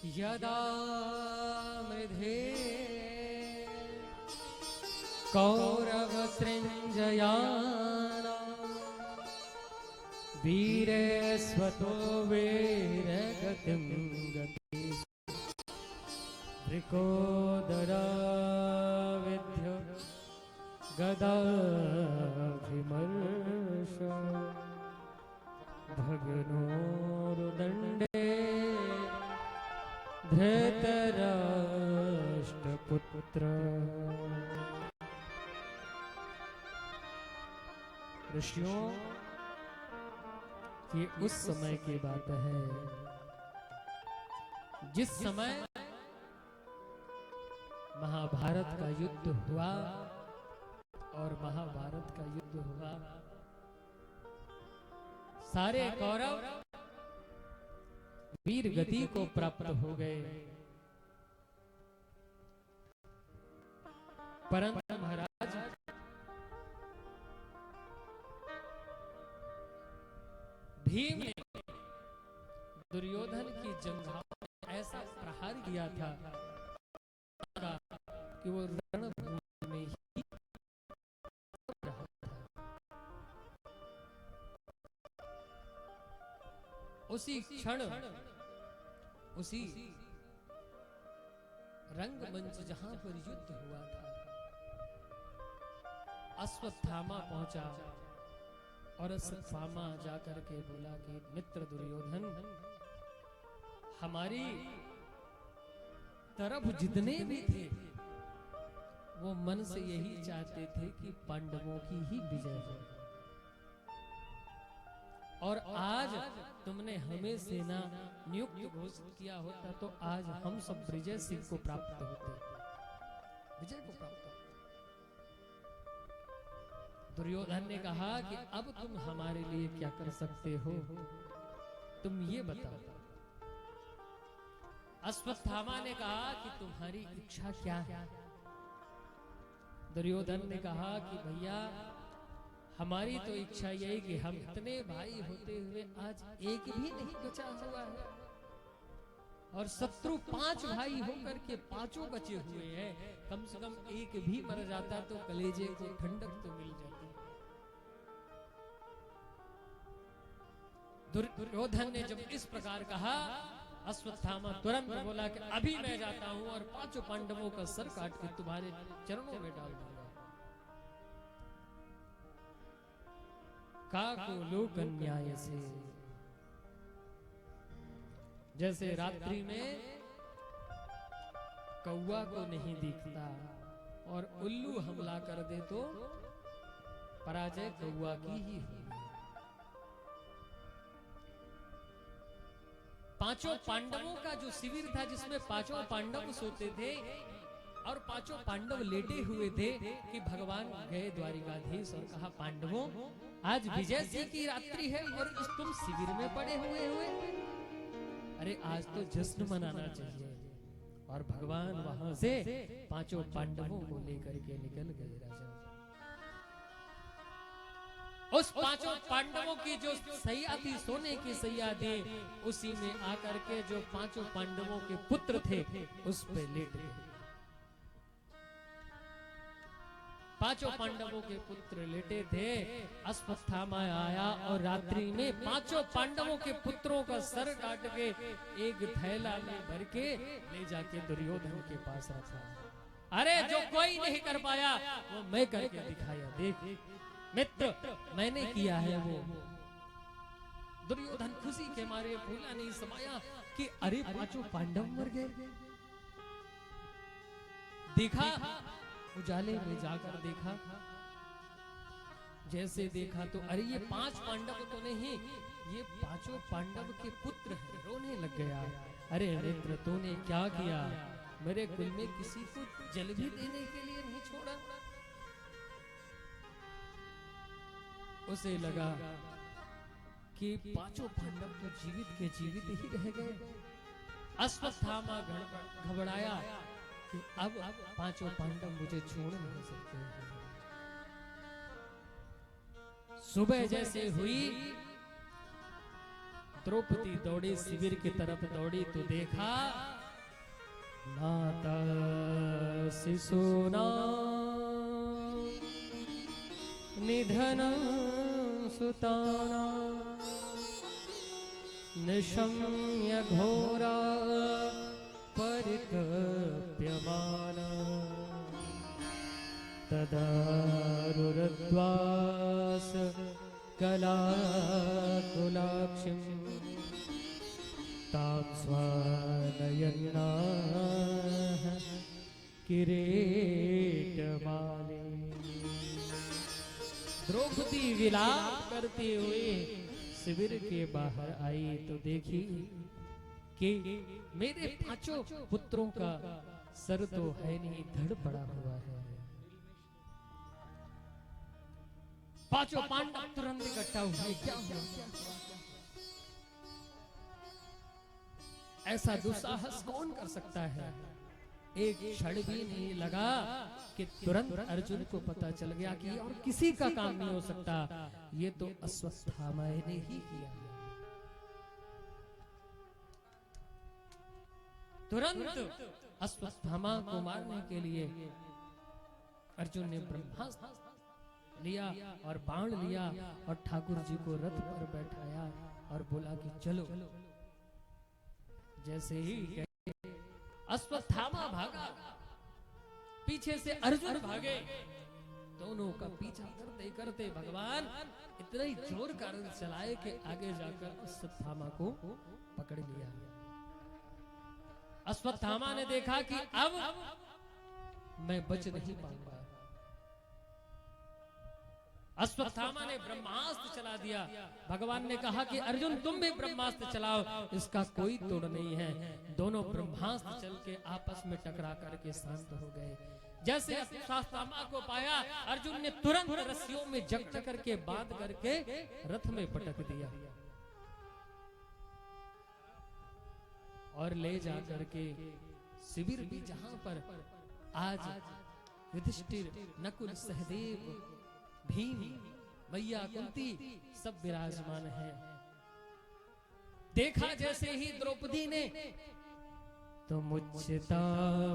यदा मृधे कौरवसृञ्जयाना वीरे स्वतो वीरगतिं गति वृकोदराविद्य गदाभिमर्श भगनोरुदण्डे धृतराष्ट्रपुत्र। ऋषियों, ये उस समय की बात है जिस समय महाभारत का युद्ध हुआ और महाभारत का युद्ध हुआ, सारे कौरव वीर गति को प्राप्त हो गए, परंतु महाराज भीम ने दुर्योधन की जंघाओं में ऐसा प्रहार किया था कि वो रणभूमि में ही रहा था। उसी क्षण उसी रंगमंच जहां पर युद्ध हुआ था, अश्वत्थामा पहुंचा और अश्वत्थामा जाकर के बोला कि मित्र दुर्योधन, हमारी तरफ जितने भी थे वो मन से यही चाहते थे कि पांडवों की ही विजय हो, और आज तुमने हमें सेना नियुक्त घोषित किया होता तो आज हम सब विजय सिंह को प्राप्त होते, विजय को प्राप्त होते। दुर्योधन ने कहा कि अब तुम हमारे लिए क्या कर सकते हो, तुम ये बताओ। अश्वत्थामा ने कहा कि तुम्हारी इच्छा क्या है। दुर्योधन ने कहा कि भैया, हमारी तो इच्छा यही कि हम इतने भाई होते हुए आज एक भी नहीं बचा हुआ है, और शत्रु 5 भाई होकर के 5 बचे हुए हैं, कम से कम एक भी मर जाता तो कलेजे को ठंडक तो मिल जाती। दुर्योधन ने जब इस प्रकार कहा, अश्वत्थामा तुरंत बोला कि अभी मैं जाता हूं और 5 पांडवों का सर काट के तुम्हारे चरणों में डाल दूंगा। काको लोक न्याय से, जैसे रात्रि में कौवा को नहीं दिखता और उल्लू हमला कर दे तो पराजय कौवा की ही होगी। 5 पांडवों का जो शिविर था जिसमें 5 पांडव सोते थे और 5 पांडव लेटे हुए थे कि भगवान गए द्वारिकाधीश और कहा, पांडवों आज विजय सिंह की रात्रि है और तुम शिविर में पड़े हुए, अरे आज तो जश्न मनाना चाहिए। और भगवान वहां से 5 पांडवों को लेकर के निकल गए। राजा उस 5 पांडवों की जो सैया थी, सोने की सैया थी, उसी में आकर के जो 5 पांडवों के पुत्र थे उस पे लेट गए। 5 पांडवों के पुत्र लेटे थे। अश्वत्थामा आया और रात्रि में 5 पांडवों के पुत्रों का सर काट के एक थैला में भर के ले जाके दुर्योधन के पास रखा। अरे जो कोई नहीं कर पाया वो मैं करके दिखाया, देख मित्र मैंने किया है वो। दुर्योधन खुशी के मारे भूला नहीं समाया कि अरे 5 पांडव मर गए। देखा, उजाले में जाकर देखा, जैसे देखा तो अरे ये 5 पांडव तो नहीं, ये 5 पांडव के पुत्र हैं। रोने लग गया। अरे मित्र तूने क्या किया, मेरे कुल में किसी को जल भी देने के लिए नहीं छोड़ा। उसे लगा कि 5 पांडव तो जीवित के जीवित ही रह गए। अश्वत्थामा घबराया कि अब 5 पांडव मुझे छोड़ नहीं सकते। सुबह जैसे हुई द्रौपदी दौड़ी शिविर की तरफ दौड़ी तो देखा माता शिशुना निधन सुताना निशम्य घोरा परितप्यमाना तदारुरद्वास कलाकुलाक्षिं तां स्वानयन्नाः किरीटमाले। द्रौपदी विलाप करते हुए शिविर के बाहर आई तो देखी कि मेरे पांचों पुत्रों का सर तो है नहीं, धड़ पड़ा हुआ है। पांचों पांडव तुरंत इकट्ठा हुए, क्या हुआ? ऐसा दुस्साहस कौन कर सकता है? एक क्षण भी नहीं लगा कि तुरंत अर्जुन को पता चल गया कि और किसी का काम नहीं हो सकता, ये तो अश्वत्थामा ने ही किया। तुरंत अश्वत्थामा को मारने के लिए अर्जुन ने ब्रह्मास्त्र लिया और बाण लिया और ठाकुर जी को रथ पर बैठाया और बोला कि चलो। जैसे ही अश्वत्थामा भागा, पीछे से अर्जुन भागे, दोनों का पीछा करते करते भगवान इतना ही जोर कर चलाए कि आगे जाकर अश्वत्थामा को पकड़ लिया। अश्वत्थामा ने देखा कि अब मैं बच नहीं पाऊंगा। अश्वत्थामा ने ब्रह्मास्त्र चला दिया। भगवान ने कहा कि अर्जुन तुम भी ब्रह्मास्त्र चलाओ, इसका कोई तोड़ नहीं है। दोनों ब्रह्मास्त्र चल के आपस में टकरा करके शांत हो गए। जैसे अश्वत्थामा को पाया, अर्जुन ने तुरंत रस्सियों में जकड़ करके बांध करके रथ में पटक दिया और ले जा करके शिविर भी जहां पर आज युधिष्ठिर, नकुल, सहदेव, भीम, मैया कुंती सब विराजमान हैं। देखा जैसे ही द्रौपदी ने तो मुच्चिता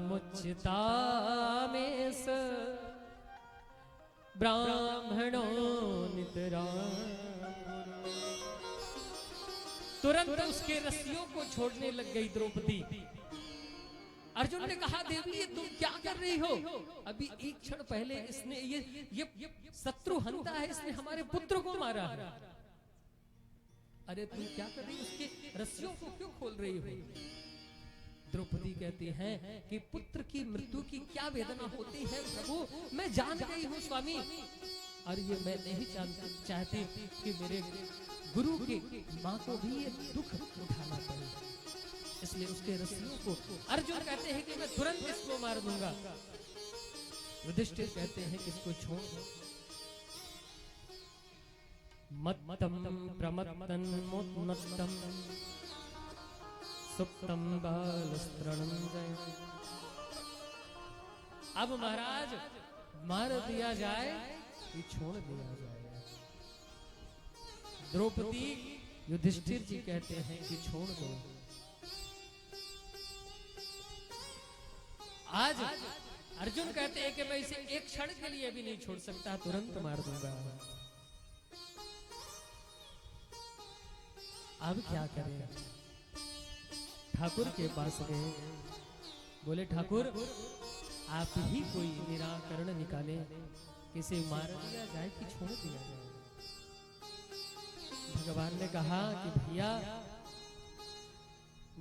मुच्चिता में स ब्राह्मणों नितरा, तुरंत उसके रस्सियों को छोड़ने लग गई द्रौपदी। अर्जुन ने कहा देवी ये तुम क्या कर रही हो? अभी एक क्षण पहले इसने ये शत्रु हंता है, इसने हमारे पुत्र को मारा है। अरे तुम क्या कर रही हो? उसके रस्सियों को क्यों खोल रही हो? द्रौपदी कहती है कि पुत्र की मृत्यु की क्या वेदना होती है प्रभु, मैं जान गई हूँ स्वामी, और ये मैं नहीं चाहती कि मेरे गुरु की माँ को भी ये दुख उठाना पड़े, इसलिए उसके रस्सियों को। अर्जुन कहते हैं कि मैं तुरंत इसको मार दूंगा। युधिष्ठिर कहते हैं कि इसको छोड़ दो। मत्तम प्रमत्तन मोत्तम सुप्तम बालस्त्रणं जय। अब महाराज मार दिया जाए कि छोड़ दिया जाए? द्रौपदी युधिष्ठिर जी कहते हैं कि छोड़ दो। आज अर्जुन कहते हैं कि मैं इसे एक क्षण के लिए भी नहीं छोड़ सकता, तुरंत मार दूंगा। अब क्या करें? ठाकुर के पास गए, बोले ठाकुर आप ही कोई निराकरण निकाले, किसे मार दिया जाए कि छोड़ दिया जाए? भगवान ने कहा कि भैया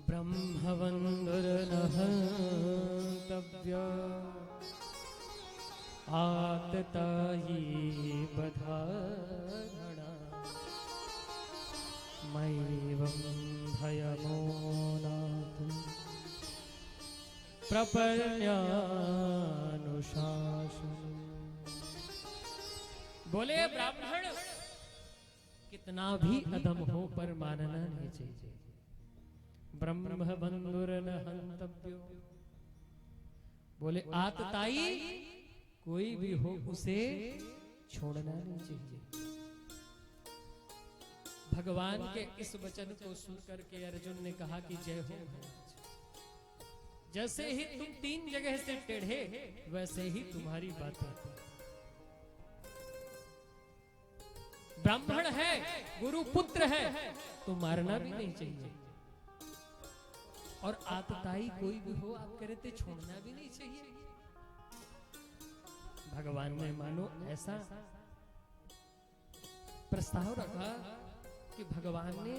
ब्रह्मवन्दुर्नहन्तव्य आततायी बधारणा मैवं भयमोनातु प्रपन्यानुशासन। बोले ब्राह्मण कितना भी अधम हो पर मानना नहीं चाहिए। ब्रह्मबंधुर्नहन्तव्यो, बोले आतताई कोई भी हो उसे छोड़ना नहीं चाहिए। भगवान के इस वचन को सुन करके अर्जुन ने कहा कि जय हो महाराज। जैसे ही तुम 3 जगह से टेढ़े, वैसे ही तुम्हारी बातें। ब्राह्मण है, गुरु पुत्र है, तो मारना भी नहीं चाहिए। और आतताई कोई भी हो, आप कहते छोड़ना भी नहीं चाहिए। भगवान ने मानो ऐसा प्रस्ताव रखा कि भगवान ने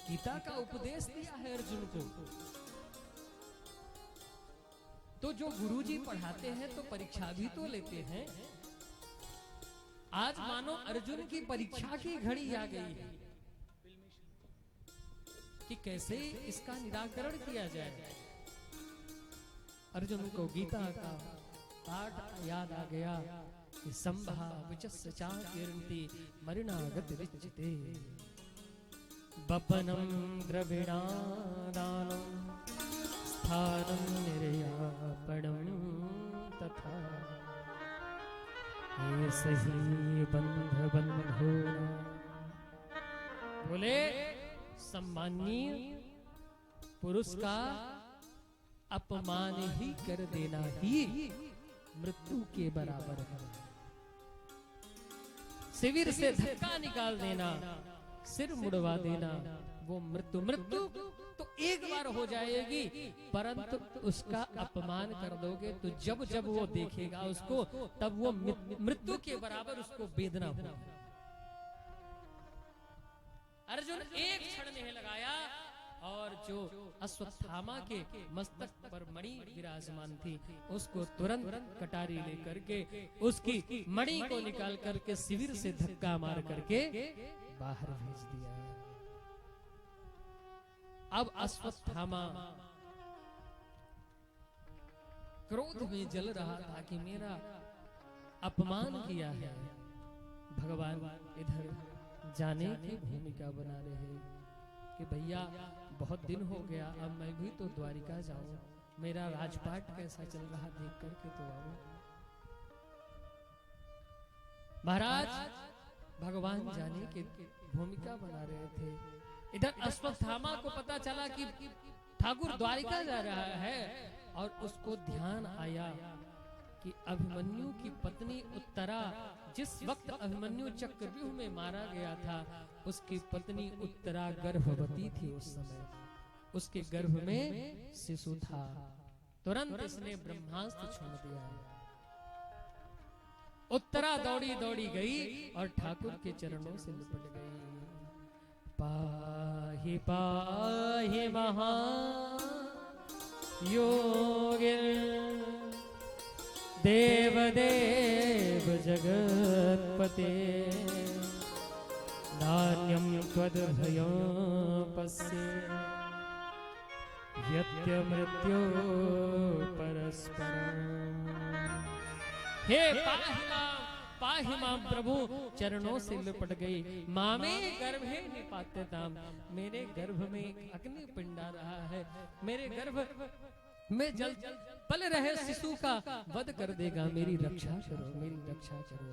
गीता का उपदेश दिया है अर्जुन को। तो जो गुरुजी पढ़ाते हैं तो परीक्षा भी तो लेते हैं। आज मानो अर्जुन की परीक्षा की घड़ी आ गई है कि कैसे इसका निराकरण किया जाए। अर्जुन को गीता का पाठ याद आ गया कि संभाविचस्य चाकिर्ति मरणागत विच्यते बपनं द्रविणादानं स्थानं निर्यापणं तथा ये सही बंध बंधो। बोले सम्मानीय पुरुष का अपमान ही कर देना ही मृत्यु के बराबर है। शिविर से धक्का निकाल देना, सिर मुड़वा देना, वो मृत्यु। मृत्यु तो एक बार हो जाएगी, परंतु उसका अपमान कर दोगे तो जब जब वो देखेगा उसको, तब वो मृत्यु के बराबर उसको वेदना होगी। अर्जुन एक क्षण नहीं लगाया और जो अश्वत्थामा के मस्तक पर मणि विराजमान थी उसको तुरंत कटारी लेकर के उसकी मणि को निकाल करके शिविर से धक्का मार करके बाहर भेज दिया। अब अश्वत्थामा क्रोध में जल रहा था कि मेरा अपमान किया है। भगवान इधर जाने की भूमिका बना रहे हैं कि भैया बहुत दिन हो गया, अब मैं भी तो द्वारिका जाऊं, मेरा राजपाट कैसा चल रहा देख करके तो आओ। महाराज भगवान जाने की भूमिका बना रहे थे। इधर अश्वत्थामा को पता चला कि ठाकुर द्वारिका जा रहा है और उसको ध्यान आया कि अभिमन्यु की पत्नी उत्तरा, जिस वक्त अभिमन्यु चक्रव्यूह में मारा गया था, उसकी पत्नी उत्तरा गर्भवती थी। उस समय उसके गर्भ में शिशु था। तुरंत इसने ब्रह्मास्त्र छोड़ दिया। उत्तरा दौड़ी दौड़ी गई और ठाकुर के चरणों से लिपट गई। पाहि पाहि महा योगिन देव देव जगत्पते नान्यं त्वद्भयं पश्ये यत्य मृत्यो परस्परम्। हे पाहि मां प्रभु, चरणों से लिपट गई। मामे गर्भे निपात्यताम, मेरे गर्भ में अग्नि पिंड आ रहा है, मेरे गर्भ में जल पल रहे शिशु का वध कर देगा, मेरी रक्षा करो, मेरी रक्षा करो।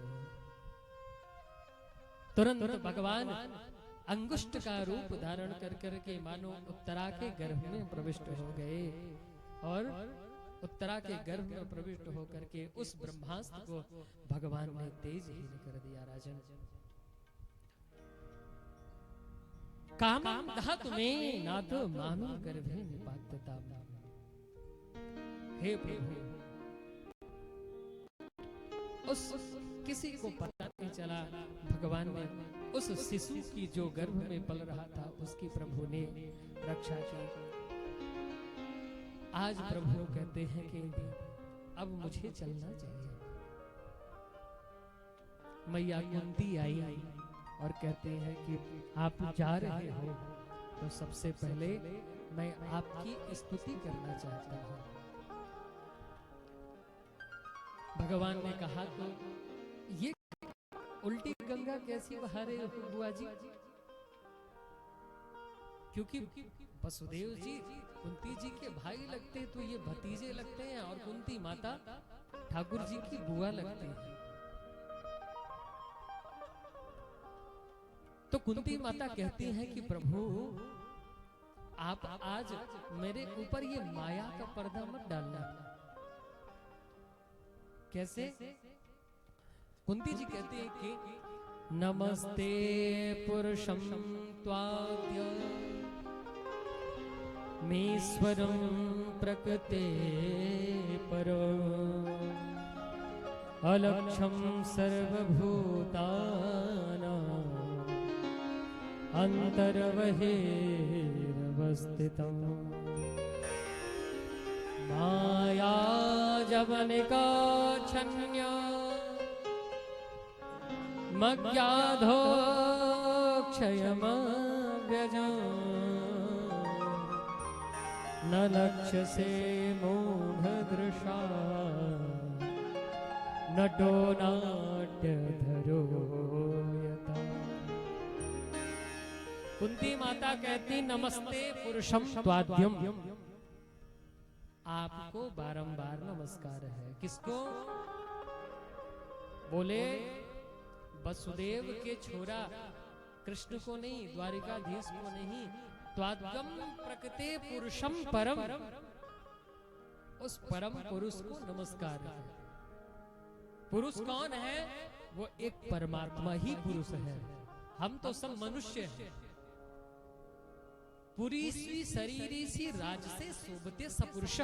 तुरंत भगवान अंगुष्ठ का रूप धारण कर करके मानो उत्तरा के गर्भ में प्रविष्ट हो गए और उत्तरा के गर्भ में प्रविष्ट होकर के उस ब्रह्मास्त्र को भगवान ने तेजहीन कर दिया। राजन कामं दहतु मे नाथ मामी गर्भे निपात्यता। हे प्रभु, उस किसी को पता नहीं चला, भगवान ने उस शिशु की जो गर्भ में पल रहा था उसकी प्रभु ने रक्षा की। आज प्रभु कहते हैं कि अब मुझे चलना चाहिए। मैया कुंती आई और कहते हैं कि आप जा रहे हो तो सबसे पहले मैं आपकी स्तुति करना चाहता हूं। भगवान ने कहा तो ये उल्टी गंगा कैसी बहा रहे हो बुआ जी? क्योंकि वसुदेव जी कुंती जी के भाई लगते तो ये भतीजे लगते हैं और कुंती माता ठाकुर जी की बुआ लगती है। कुंती माता कहती हैं कि प्रभु आप आज मेरे ऊपर ये माया का पर्दा मत डालना। कैसे? कुंती जी कहती है कि नमस्ते पुरुषं त्वाद्य मीश्वरं प्रकृते परो अलक्षं सर्वभूतानां अन्तर्बहिरवस्थितं माया जवनिकाच्छन्या मज्ञाधोक्षयमव्यजम् न लक्ष्यसे मूढदृशा नटो नाट्यधरो यथा। कुंती माता कहती नमस्ते पुरुषम त्वाद्यम, आपको बारंबार नमस्कार है। किसको? बोले वसुदेव के छोरा कृष्ण को नहीं, द्वारिकाधीश को नहीं, त्वाद्यम प्रकृते पुरुषम परम, उस परम पुरुष को नमस्कार है। पुरुष कौन है? वो एक परमात्मा ही पुरुष है। हम तो सब मनुष्य हैं। पुरीसी शरीरी सी राजसे शोभते सपुरुष,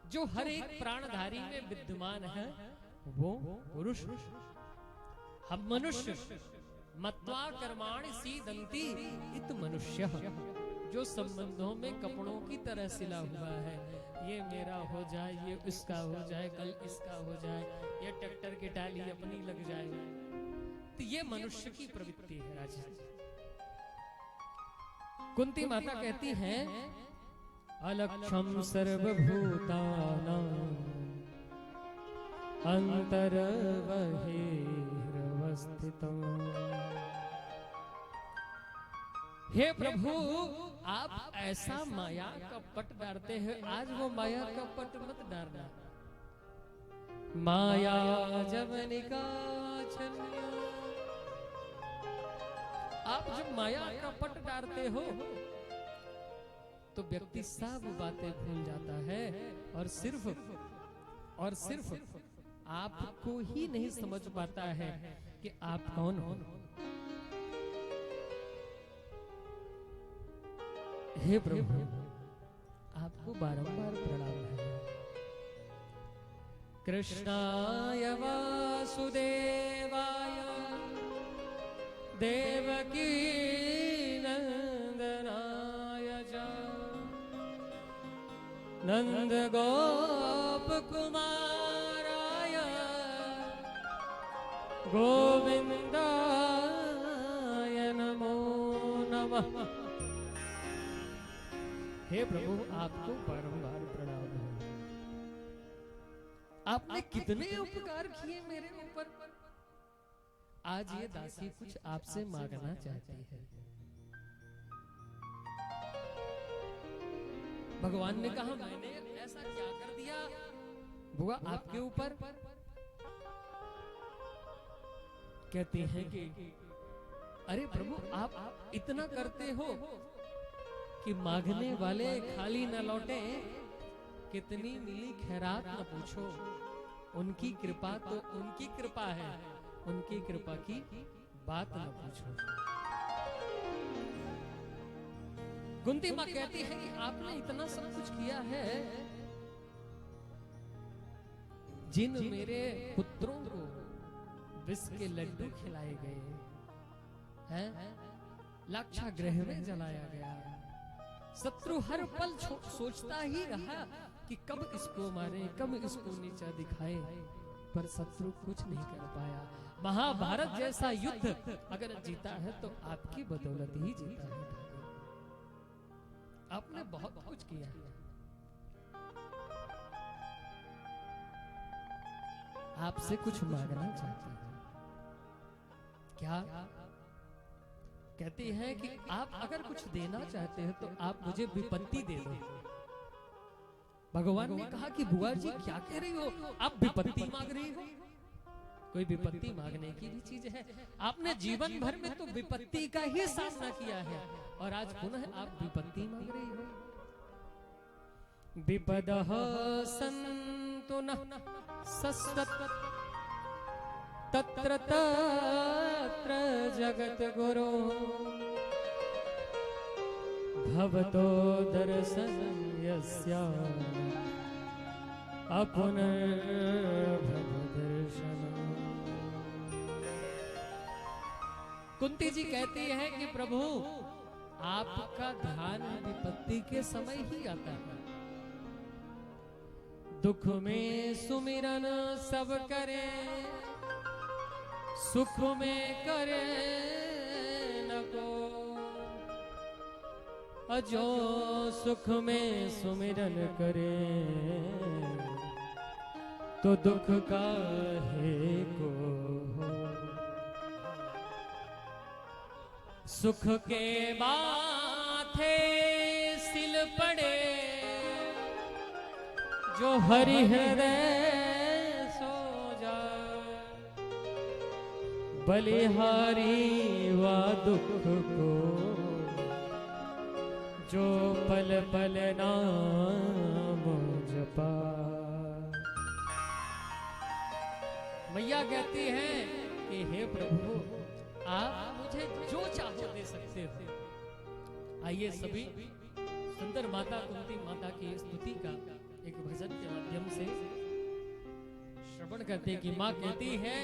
जो हर एक प्राणधारी में विद्यमान है वो पुरुष। हम मनुष्य मत्वा कर्माणि सीदंती इत मनुष्य, जो संबंधों में कपड़ों की तरह सिला हुआ है। ये मेरा हो जाए, ये इसका हो जाए, कल इसका हो जाए, ये ट्रैक्टर की टाली अपनी लग जाए। तो ये मनुष्य की प्रवृत्ति है राजा। कुंती माता कहती हैं अलक्षम सर्वभूतानां अन्तर्बहिरवस्थितं। हे प्रभु, आप ऐसा माया का पट डालते हैं, आज वो माया का पट मत डालना। माया जवनिका छन्या, आप जब माया का पट डालते हो तो व्यक्ति सब बातें भूल जाता है और सिर्फ आपको ही नहीं समझ पाता है कि आप कौन हो। हे प्रभु, आपको बारंबार प्रणाम है। कृष्णाय वासुदेवाय देवकी नंदनाय च नंद गोप कुमाराय गोविंदाय नमो नमः। हे प्रभु, आपको बारंबार प्रणाम है। आपने कितने उपकार किए मेरे ऊपर। आज ये दासी कुछ आपसे मांगना चाहती है। भगवान ने कहा मैंने ऐसा क्या कर दिया बुआ आपके ऊपर? कहते हैं कि अरे प्रभु, आप इतना करते हो कि मांगने वाले खाली न लौटे। कितनी मिली खैरात न पूछो, उनकी कृपा तो उनकी कृपा है, उनकी कृपा की बात न पूछो। कुंती मां कहती है कि आपने इतना सब कुछ किया है। जिन मेरे पुत्रों को विष के लड्डू खिलाए गए हैं, लाक्षागृह में जलाया गया, शत्रु हर पल सोचता ही रहा कि कब इसको मारे, कब इसको नीचा दिखाए, पर शत्रु कुछ नहीं कर पाया। महाभारत जैसा युद्ध अगर जीता है तो आपकी बदौलत ही जीता है। आपने बहुत कुछ किया है। आपसे कुछ मांगना चाहती हूं। क्या? कहती है कि आप अगर कुछ देना चाहते हैं तो आप मुझे विपत्ति दे दो। भगवान ने कहा कि बुआ जी क्या कह रही हो, आप विपत्ति मांग रही हो? कोई विपत्ति मांगने की भी चीज है। आपने जीवन भर में तो विपत्ति का ही सामना किया है और आज पुनः आप विपत्ति मांग रहे हो। विपदः सन्तु नः सस्तत् तत्र तत्र जगद्गुरो भवतो दर्शनं यस्या अपुनर्भवदर्शनम्। कुंती जी कहती है कि प्रभु आपका ध्यान विपत्ति के समय ही आता है। दुख में सुमिरन सब करे, सुख में करे न को। अजो सुख में सुमिरन करे तो दुख काहे को। सुख के माथे सिल पड़े जो हरि हृदय सो जाए। बलिहारी वा दुख को जो पल पल नाम जपा। मैया कहती हैं कि हे प्रभु आप मुझे जो चाहो दे सकते हो। आइए सभी सुंदर माता कुंती माता की स्तुति का एक भजन के माध्यम से श्रवण करते कि माँ कहती है